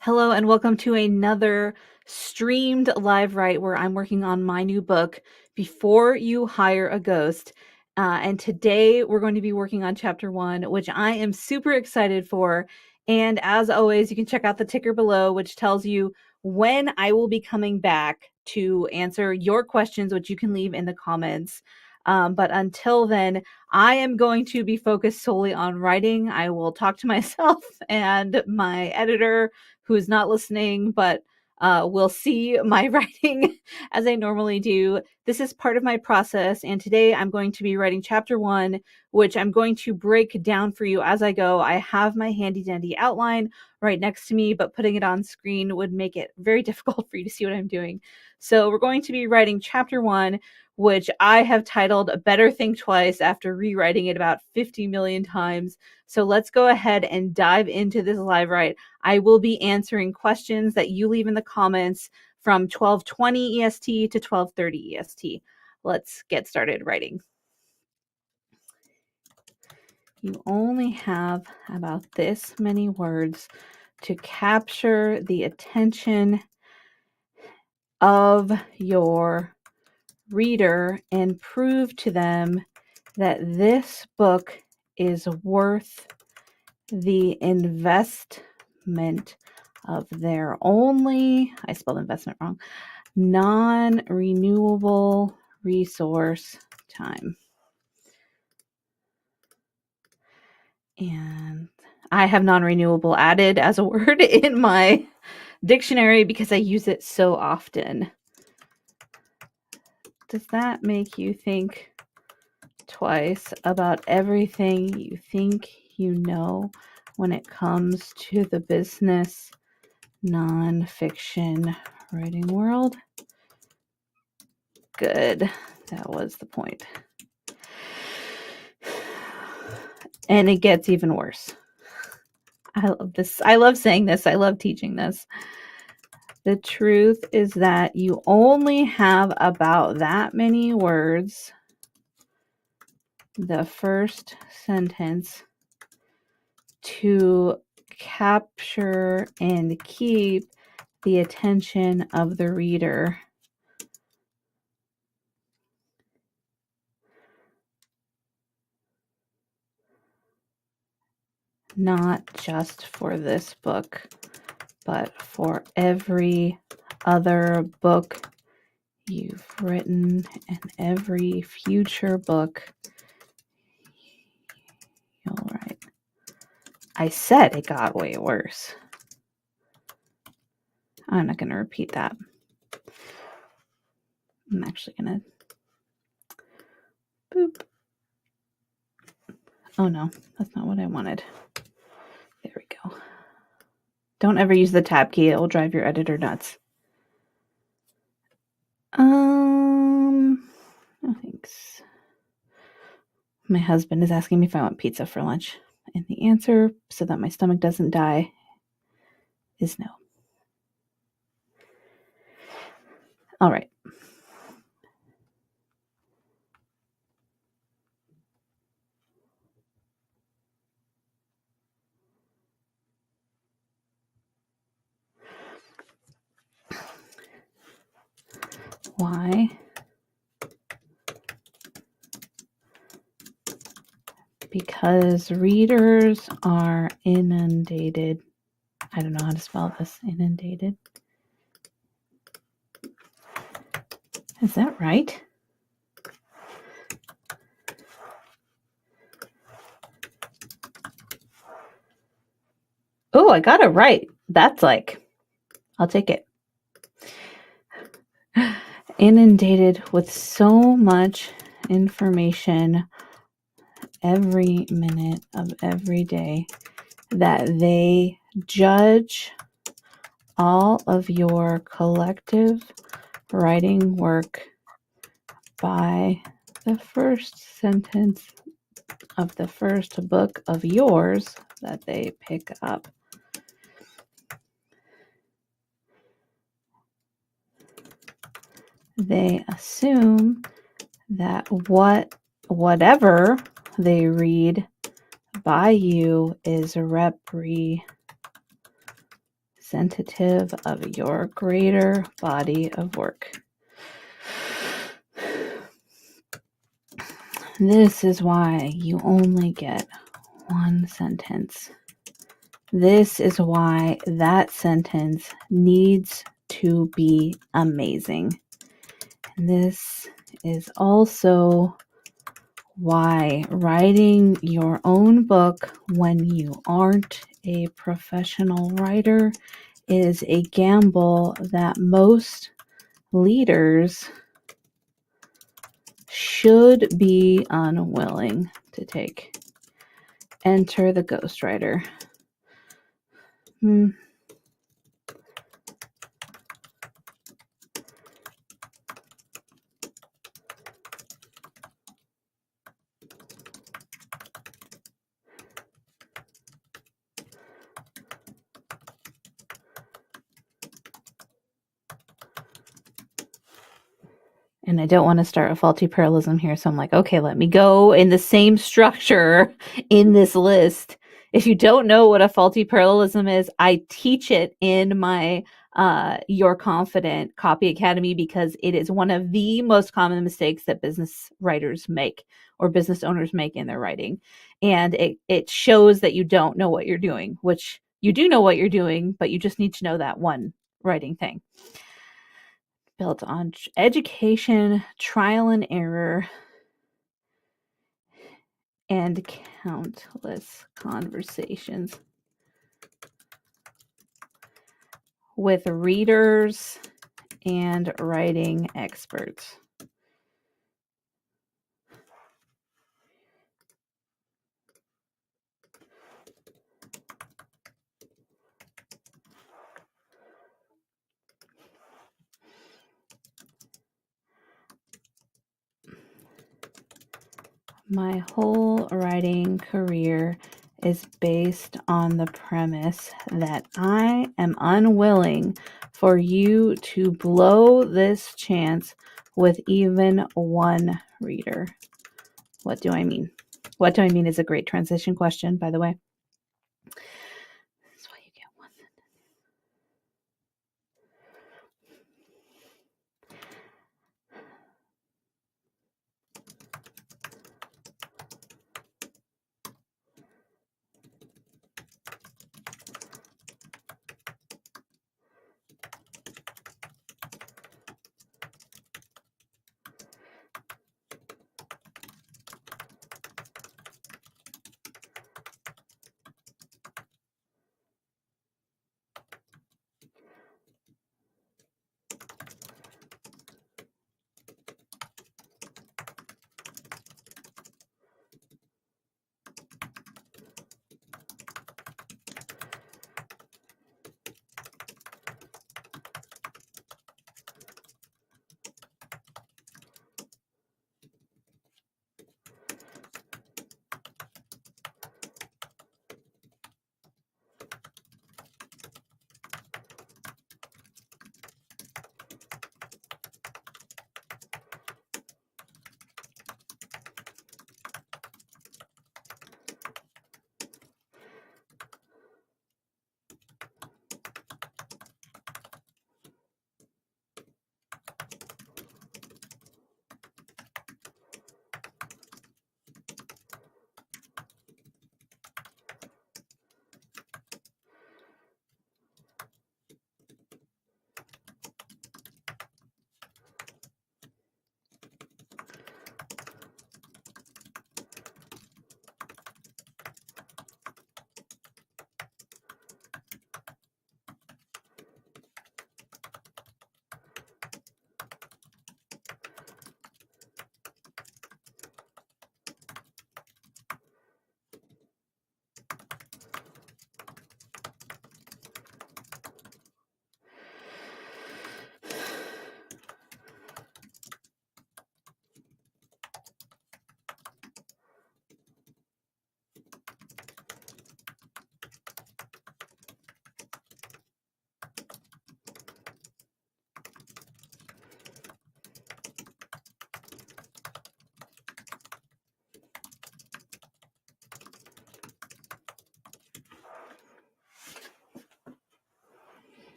Hello and welcome to another streamed live write where I'm working on my new book, Before You Hire a Ghost. And today we're going to be working on chapter 1, which I am super excited for. And as always, you can check out the ticker below, which tells you when I will be coming back to answer your questions, which you can leave in the comments. But until then, I am going to be focused solely on writing. I will talk to myself and my editor, who is not listening, but will see my writing as I normally do. This is part of my process, and today I'm going to be writing chapter 1, which I'm going to break down for you as I go. I have my handy dandy outline right next to me, but putting it on screen would make it very difficult for you to see what I'm doing. So we're going to be writing chapter 1, which I have titled Better Think Twice after rewriting it about 50 million times. So let's go ahead and dive into this live write. I will be answering questions that you leave in the comments from 12:20 EST to 12:30 EST. Let's get started writing. You only have about this many words to capture the attention of your reader and prove to them that this book is worth the investment of their only, I spelled investment wrong, non-renewable resource, time. And I have non-renewable added as a word in my dictionary because I use it so often. Does that make you think twice about everything you think you know when it comes to the business nonfiction writing world? Good. That was the point. And it gets even worse. I love this. I love saying this. I love teaching this. The truth is that you only have about that many words, the first sentence, to capture and keep the attention of the reader. Not just for this book, but for every other book you've written and every future book you'll write. I said it got way worse. I'm not going to repeat that. I'm actually going to boop. Oh no, that's not what I wanted. There we go. Don't ever use the tab key. It will drive your editor nuts. No thanks. My husband is asking me if I want pizza for lunch. And the answer, so that my stomach doesn't die, is no. All right. Why? Because readers are inundated. I don't know how to spell this. Inundated. Is that right? Oh, I got it right. That's like, I'll take it. Inundated with so much information every minute of every day that they judge all of your collective writing work by the first sentence of the first book of yours that they pick up. They assume that whatever they read by you is represented representative of your greater body of work. This is why you only get one sentence. This is why that sentence needs to be amazing. And this is also why writing your own book when you aren't a professional writer is a gamble that most leaders should be unwilling to take. Enter the ghostwriter. And I don't want to start a faulty parallelism here, so I'm like, okay, let me go in the same structure in this list. If you don't know what a faulty parallelism is, I teach it in my Your Confident Copy Academy because it is one of the most common mistakes that business writers make or business owners make in their writing. And it shows that you don't know what you're doing, which you do know what you're doing, but you just need to know that one writing thing. Built on education, trial and error, and countless conversations with readers and writing experts. My whole writing career is based on the premise that I am unwilling for you to blow this chance with even one reader. What do I mean? What do I mean is a great transition question, by the way. That's why you get one sentence.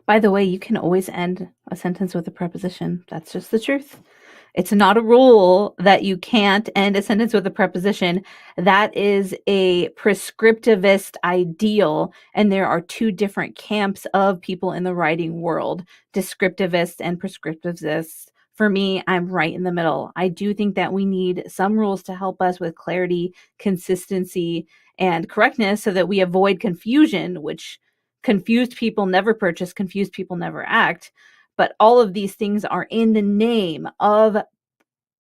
By the way, you can always end a sentence with a preposition. That's just the truth. It's not a rule that you can't end a sentence with a preposition. That is a prescriptivist ideal, and there are two different camps of people in the writing world, descriptivists and prescriptivists. For me, I'm right in the middle. I do think that we need some rules to help us with clarity, consistency, and correctness so that we avoid confusion, which confused people never purchase, confused people never act. But all of these things are in the name of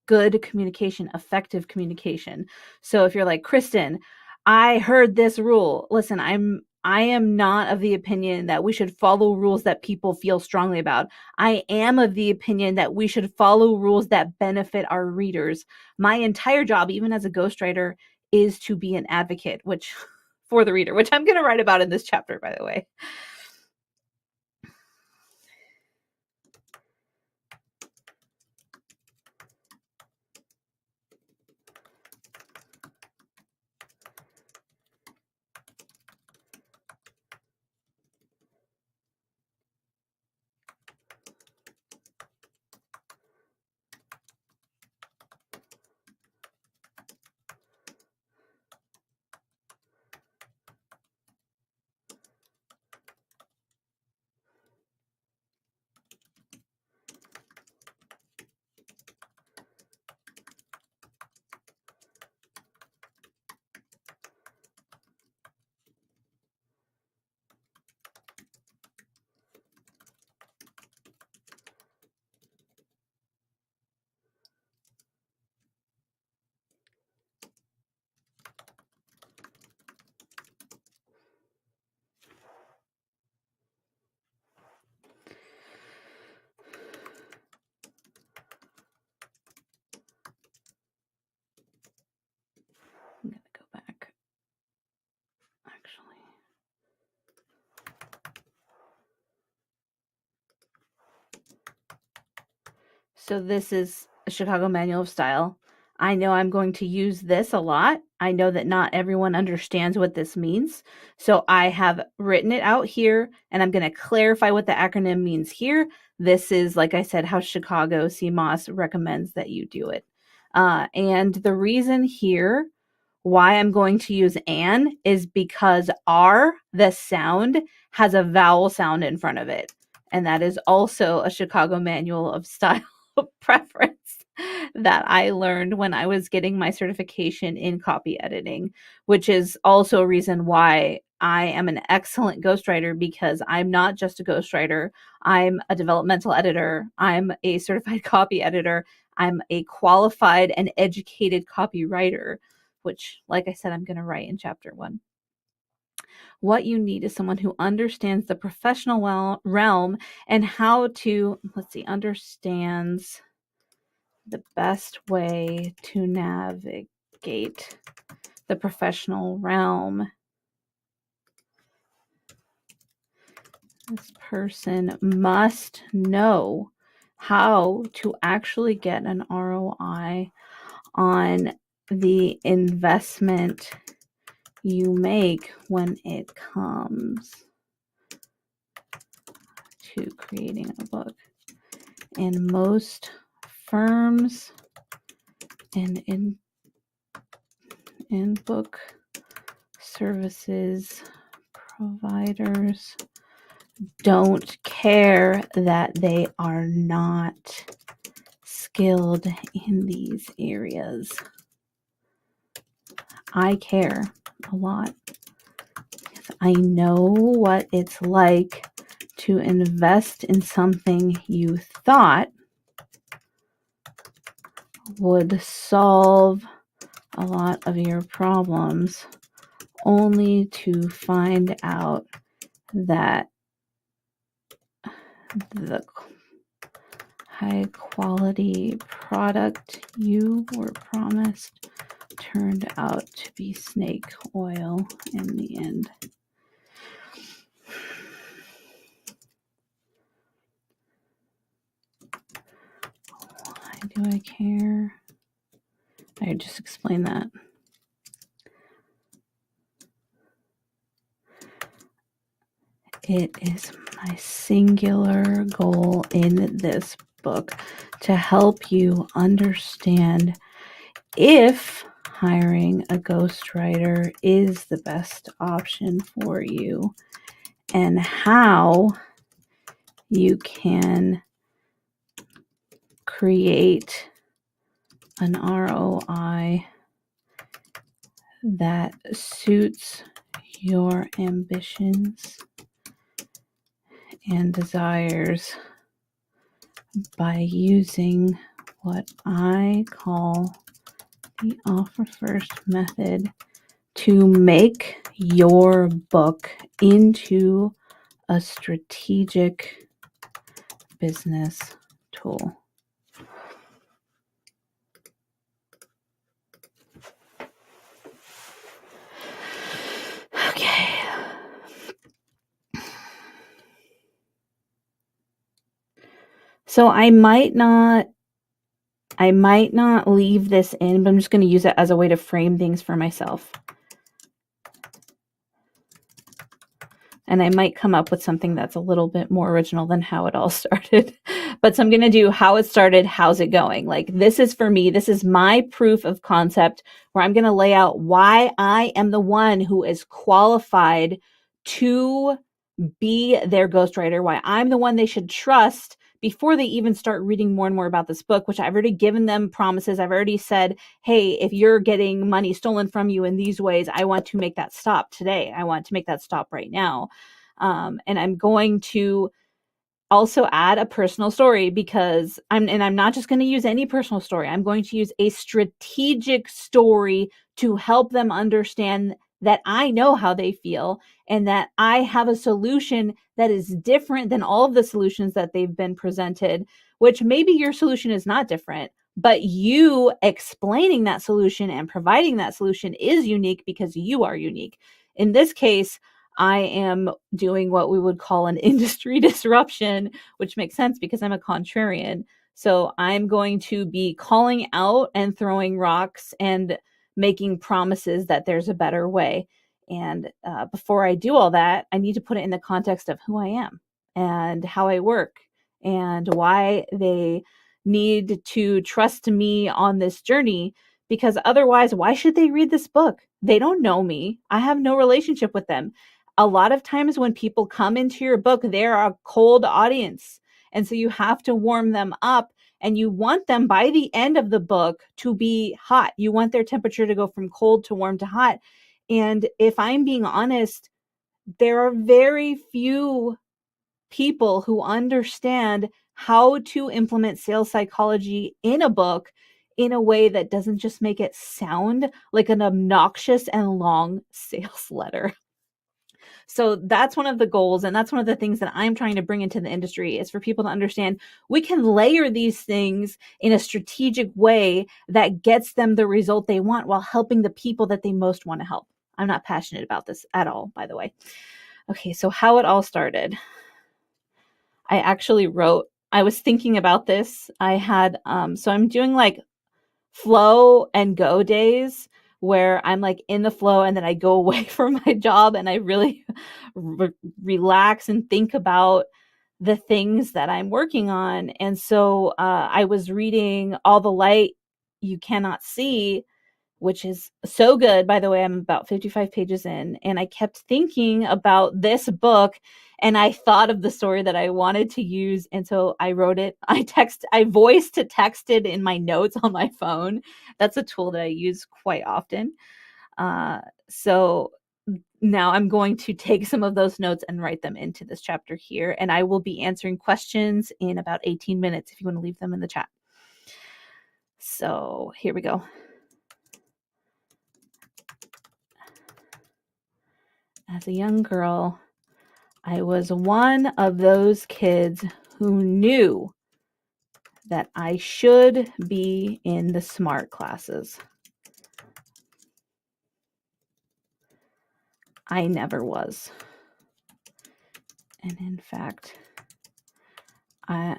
good communication, effective communication. So if you're like, Kristen, I heard this rule. Listen, I am not of the opinion that we should follow rules that people feel strongly about. I am of the opinion that we should follow rules that benefit our readers. My entire job, even as a ghostwriter, is to be an advocate, which for the reader, which I'm going to write about in this chapter, by the way. I'm going to go back, actually. So this is a Chicago Manual of Style. I know I'm going to use this a lot. I know that not everyone understands what this means. So I have written it out here, and I'm going to clarify what the acronym means here. This is, like I said, how Chicago CMOS recommends that you do it. And the reason here why I'm going to use an is because R, the sound, has a vowel sound in front of it. And that is also a Chicago Manual of Style preference that I learned when I was getting my certification in copy editing, which is also a reason why I am an excellent ghostwriter, because I'm not just a ghostwriter. I'm a developmental editor. I'm a certified copy editor. I'm a qualified and educated copywriter, which, like I said, I'm going to write in chapter 1. What you need is someone who understands the professional realm and how to, understands the best way to navigate the professional realm. This person must know how to actually get an ROI on the investment you make when it comes to creating a book. In most firms and in book services providers don't care that they are not skilled in these areas. I care a lot because I know what it's like to invest in something you thought would solve a lot of your problems, only to find out that the high quality product you were promised turned out to be snake oil in the end. Why do I care? I just explained that. It is my singular goal in this book to help you understand if hiring a ghostwriter is the best option for you and how you can create an ROI that suits your ambitions and desires by using what I call the offer first method to make your book into a strategic business tool. Okay. So I might not leave this in, but I'm just going to use it as a way to frame things for myself. And I might come up with something that's a little bit more original than how it all started. But so I'm going to do how it started, how's it going? Like, this is for me, this is my proof of concept where I'm going to lay out why I am the one who is qualified to be their ghostwriter, why I'm the one they should trust before they even start reading more and more about this book, which I've already given them promises. I've already said, hey, if you're getting money stolen from you in these ways, I want to make that stop today. I want to make that stop right now. And I'm going to also add a personal story because I'm not just going to use any personal story. I'm going to use a strategic story to help them understand that I know how they feel and that I have a solution that is different than all of the solutions that they've been presented, which maybe your solution is not different, but you explaining that solution and providing that solution is unique because you are unique. In this case, I am doing what we would call an industry disruption, which makes sense because I'm a contrarian. So I'm going to be calling out and throwing rocks and making promises that there's a better way. And before I do all that, I need to put it in the context of who I am and how I work and why they need to trust me on this journey. Because otherwise, why should they read this book? They don't know me. I have no relationship with them. A lot of times when people come into your book, they're a cold audience. And so you have to warm them up and you want them by the end of the book to be hot. You want their temperature to go from cold to warm to hot. And if I'm being honest, there are very few people who understand how to implement sales psychology in a book in a way that doesn't just make it sound like an obnoxious and long sales letter. So that's one of the goals. And that's one of the things that I'm trying to bring into the industry is for people to understand we can layer these things in a strategic way that gets them the result they want while helping the people that they most want to help. I'm not passionate about this at all, by the way. Okay, so how it all started. I actually I was thinking about this. I had, so I'm doing like flow and go days where I'm like in the flow and then I go away from my job and I really relax and think about the things that I'm working on. And so I was reading All the Light You Cannot See, which is so good. By the way, I'm about 55 pages in, and I kept thinking about this book and I thought of the story that I wanted to use. And so I wrote it. I voice to texted in my notes on my phone. That's a tool that I use quite often. So now I'm going to take some of those notes and write them into this chapter here. And I will be answering questions in about 18 minutes if you want to leave them in the chat. So here we go. As a young girl, I was one of those kids who knew that I should be in the smart classes. I never was. And in fact, I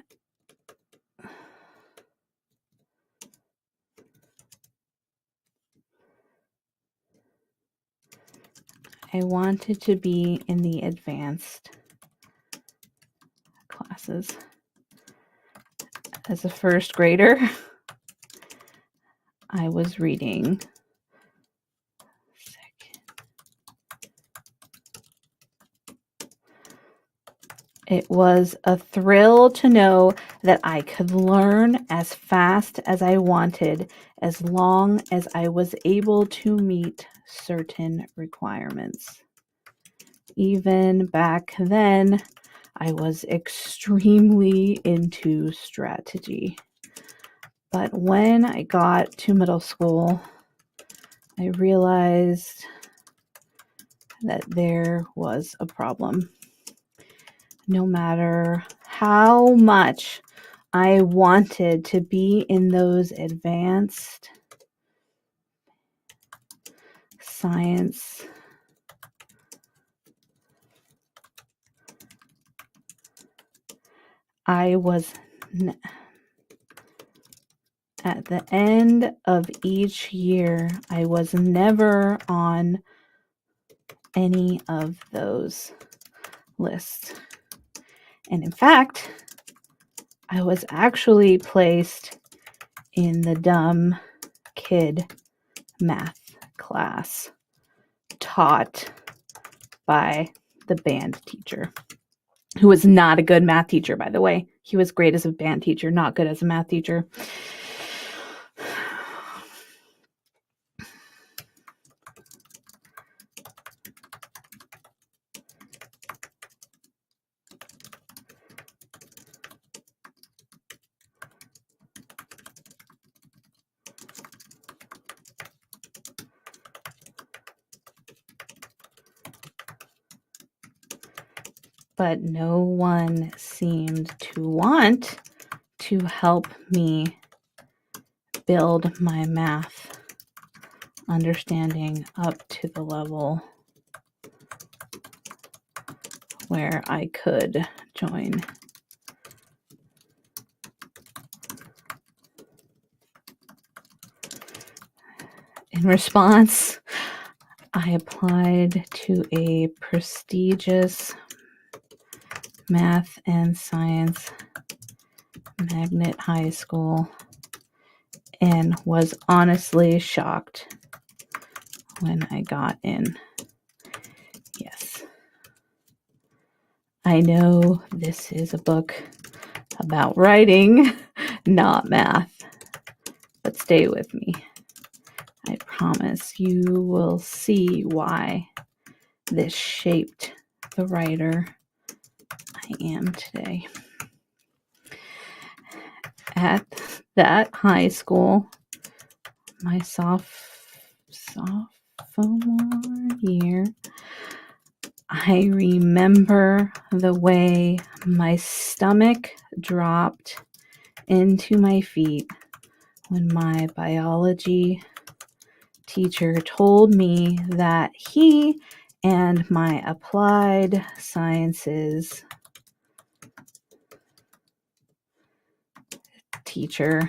wanted to be in the advanced classes. As a first grader, I was reading It was a thrill to know that I could learn as fast as I wanted, as long as I was able to meet certain requirements. Even back then, I was extremely into strategy. But when I got to middle school, I realized that there was a problem. No matter how much I wanted to be in those advanced science I was at the end of each year, I was never on any of those lists. And in fact, I was actually placed in the dumb kid math class taught by the band teacher, who was not a good math teacher, by the way. He was great as a band teacher, not good as a math teacher. But no one seemed to want to help me build my math understanding up to the level where I could join. In response, I applied to a prestigious math and science magnet high school and was honestly shocked when I got in. Yes, I know this is a book about writing, not math, but stay with me. I promise you will see why this shaped the writer I am today. At that high school, my sophomore year, I remember the way my stomach dropped into my feet when my biology teacher told me that he and my applied sciences teacher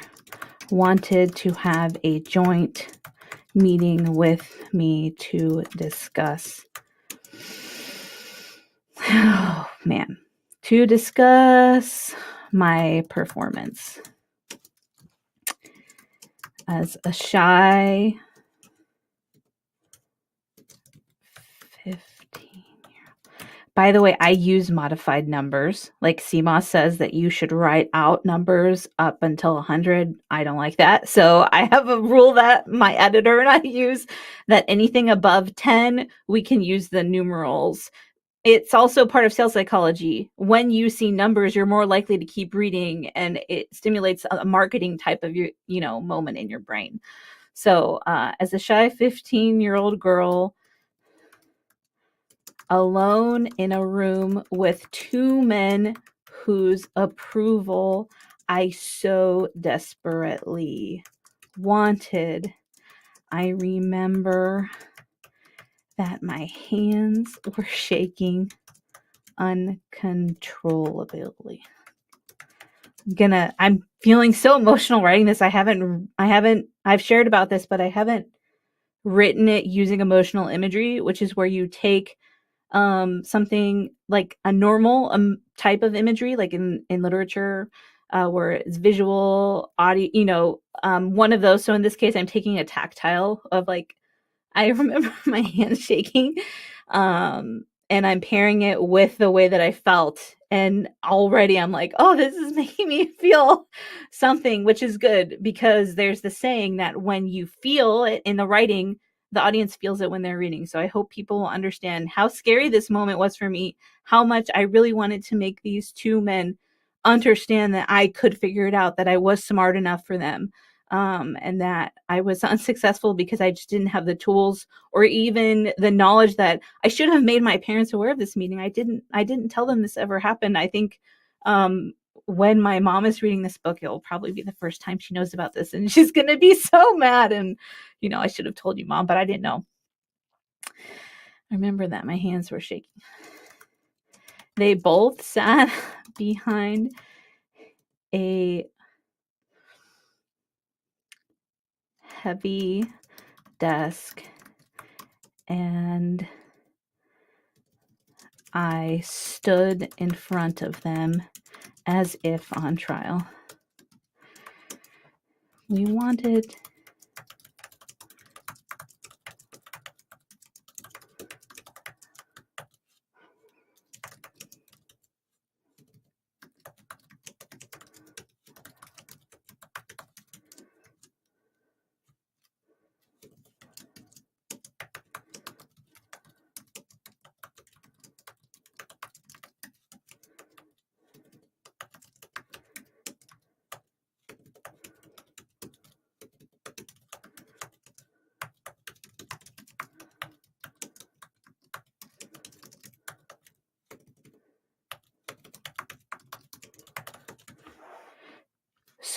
wanted to have a joint meeting with me to discuss my performance. As a shy 15-year-old. By the way, I use modified numbers. Like CMOS says that you should write out numbers up until 100. I don't like that. So I have a rule that my editor and I use, that anything above 10, we can use the numerals. It's also part of sales psychology. When you see numbers, you're more likely to keep reading, and it stimulates a marketing type of moment in your brain. So as a shy 15-year-old girl, alone in a room with two men whose approval I so desperately wanted, I remember that my hands were shaking uncontrollably. I'm feeling so emotional writing this. I've shared about this, but I haven't written it using emotional imagery, which is where you take something like a normal type of imagery, like in literature, where it's visual, audio, one of those. So in this case, I'm taking a tactile of like, I remember my hands shaking, and I'm pairing it with the way that I felt. And already I'm like, oh, this is making me feel something, which is good, because there's the saying that when you feel it in the writing, the audience feels it when they're reading. So I hope people will understand how scary this moment was for me, how much I really wanted to make these two men understand that I could figure it out, that I was smart enough for them, and that I was unsuccessful because I just didn't have the tools or even the knowledge that I should have made my parents aware of this meeting. I didn't tell them this ever happened. I think when my mom is reading this book, it'll probably be the first time she knows about this, and she's going to be so mad. And, I should have told you, Mom, but I didn't know. I remember that my hands were shaking. They both sat behind a heavy desk, and I stood in front of them as if on trial. We wanted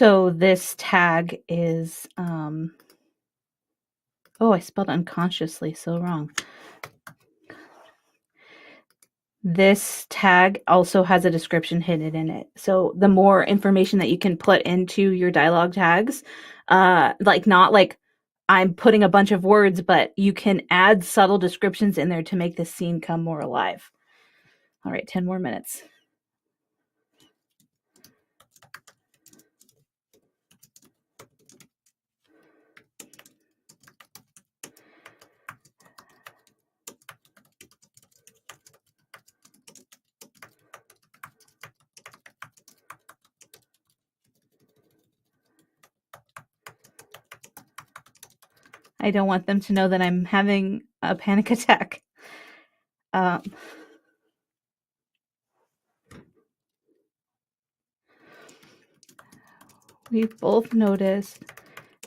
So this tag is, I spelled unconsciously so wrong. This tag also has a description hidden in it. So the more information that you can put into your dialogue tags, like not like I'm putting a bunch of words, but you can add subtle descriptions in there to make the scene come more alive. All right, 10 more minutes. I don't want them to know that I'm having a panic attack. We've both noticed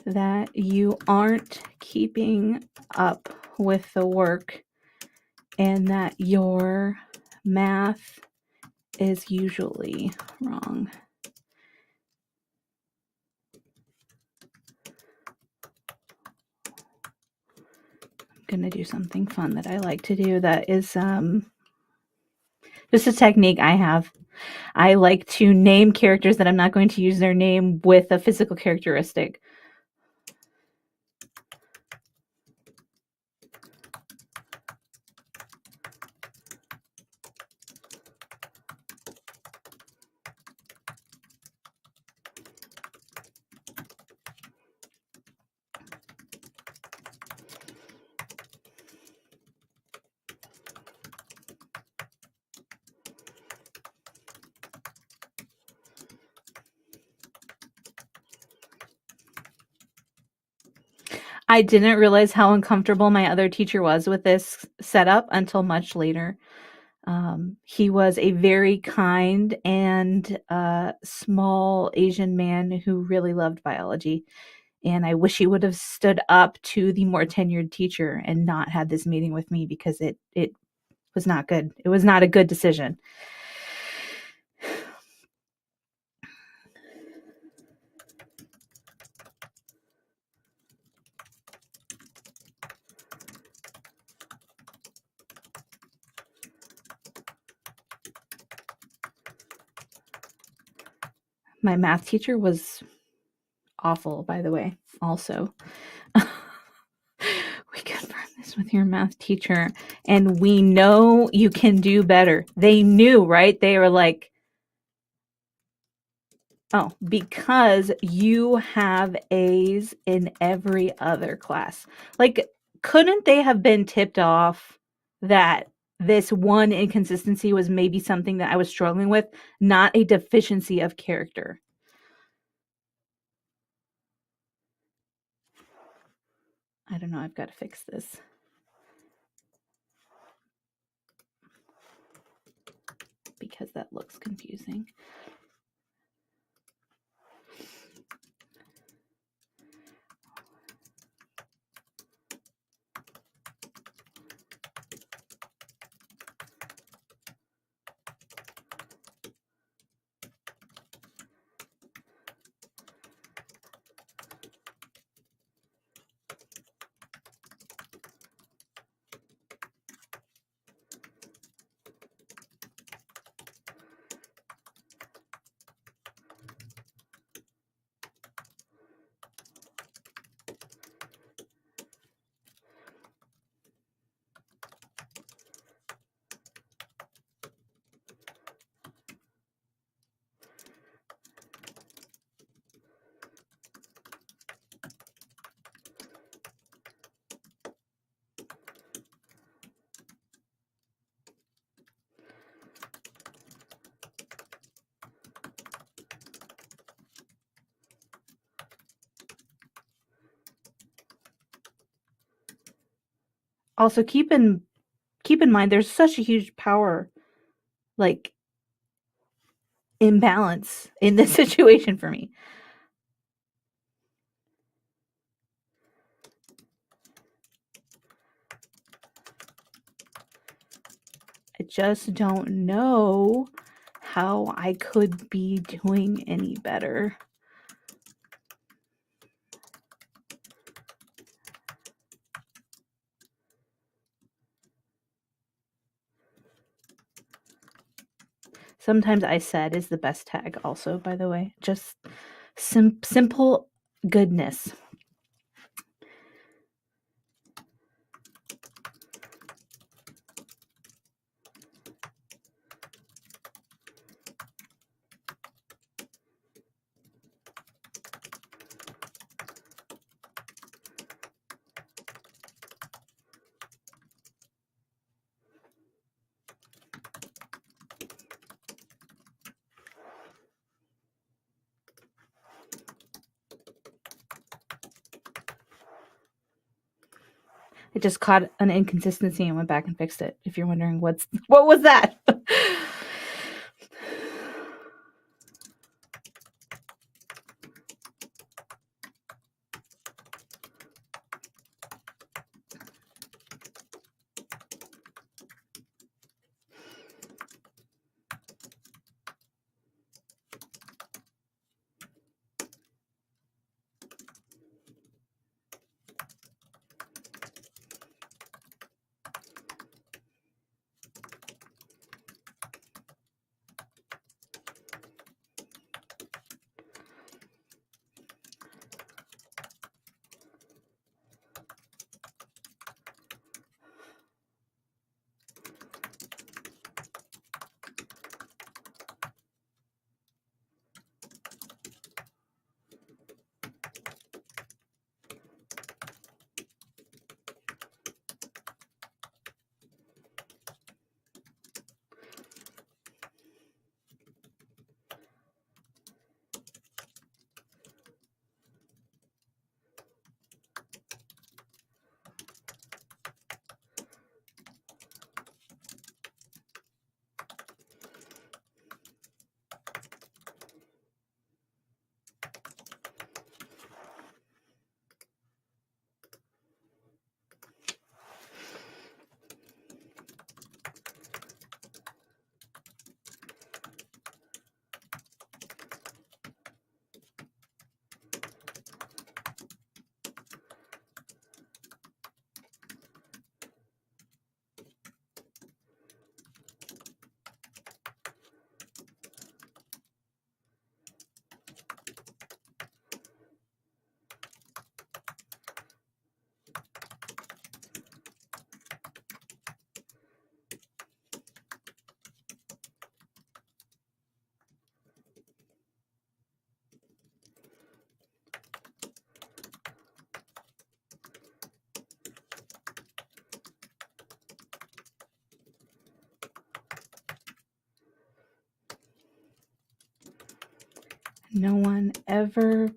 that you aren't keeping up with the work and that your math is usually wrong. I'm going to do something fun that I like to do that is just a technique I have. I like to name characters that I'm not going to use their name with a physical characteristic. I didn't realize how uncomfortable my other teacher was with this setup until much later. He was a very kind and small Asian man who really loved biology. And I wish he would have stood up to the more tenured teacher and not had this meeting with me, because it was not good. It was not a good decision. My math teacher was awful, by the way, also. We confirmed nice with your math teacher. And we know you can do better. They knew, right? They were like, oh, because you have A's in every other class. Like, couldn't they have been tipped off that this one inconsistency was maybe something that I was struggling with, not a deficiency of character? I don't know. I've got to fix this. Because that looks confusing. Also, keep in mind there's such a huge power like imbalance in this situation for me. I just don't know how I could be doing any better. Sometimes I said is the best tag also, by the way. Just simple goodness. I just caught an inconsistency and went back and fixed it. If you're wondering what was that? No one ever.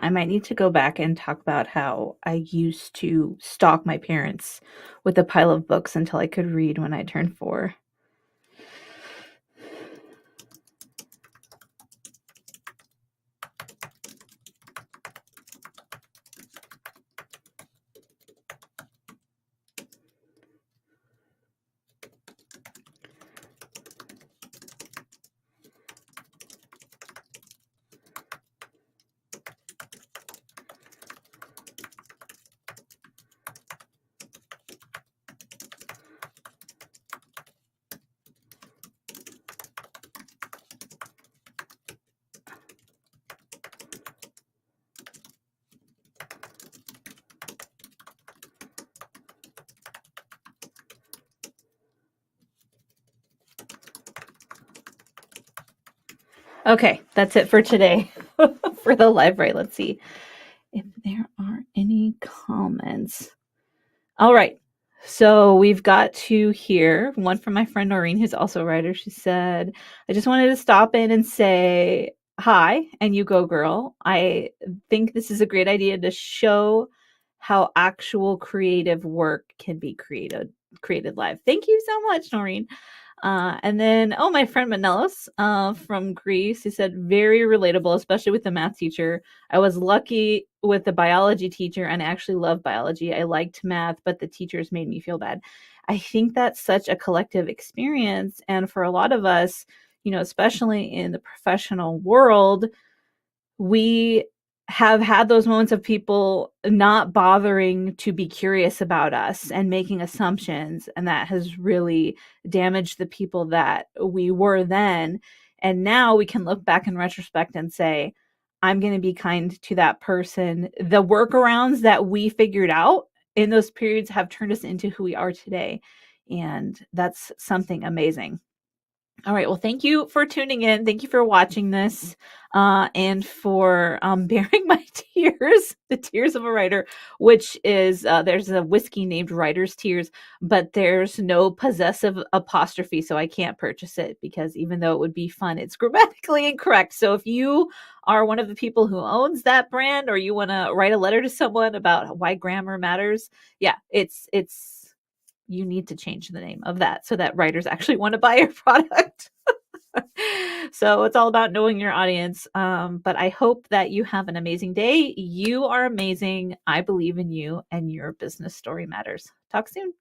I might need to go back and talk about how I used to stalk my parents with a pile of books until I could read when I turned 4. Okay, that's it for today for the live write. Let's see if there are any comments. All right. So we've got 2 here. One from my friend Noreen, who's also a writer. She said, I just wanted to stop in and say hi, and you go, girl. I think this is a great idea to show how actual creative work can be created live. Thank you so much, Noreen. And then, my friend Manelos from Greece, he said, very relatable, especially with the math teacher. I was lucky with the biology teacher and I actually love biology. I liked math, but the teachers made me feel bad. I think that's such a collective experience. And for a lot of us, especially in the professional world, we have had those moments of people not bothering to be curious about us and making assumptions, and that has really damaged the people that we were then. And now we can look back in retrospect and say, I'm going to be kind to that person. The workarounds that we figured out in those periods have turned us into who we are today, and that's something amazing. All right. Well, thank you for tuning in. Thank you for watching this and for bearing my tears, the tears of a writer, which is there's a whiskey named Writer's Tears, but there's no possessive apostrophe. So I can't purchase it because even though it would be fun, it's grammatically incorrect. So if you are one of the people who owns that brand or you want to write a letter to someone about why grammar matters, yeah, it's you need to change the name of that so that writers actually want to buy your product. So it's all about knowing your audience. But I hope that you have an amazing day. You are amazing. I believe in you and your business story matters. Talk soon.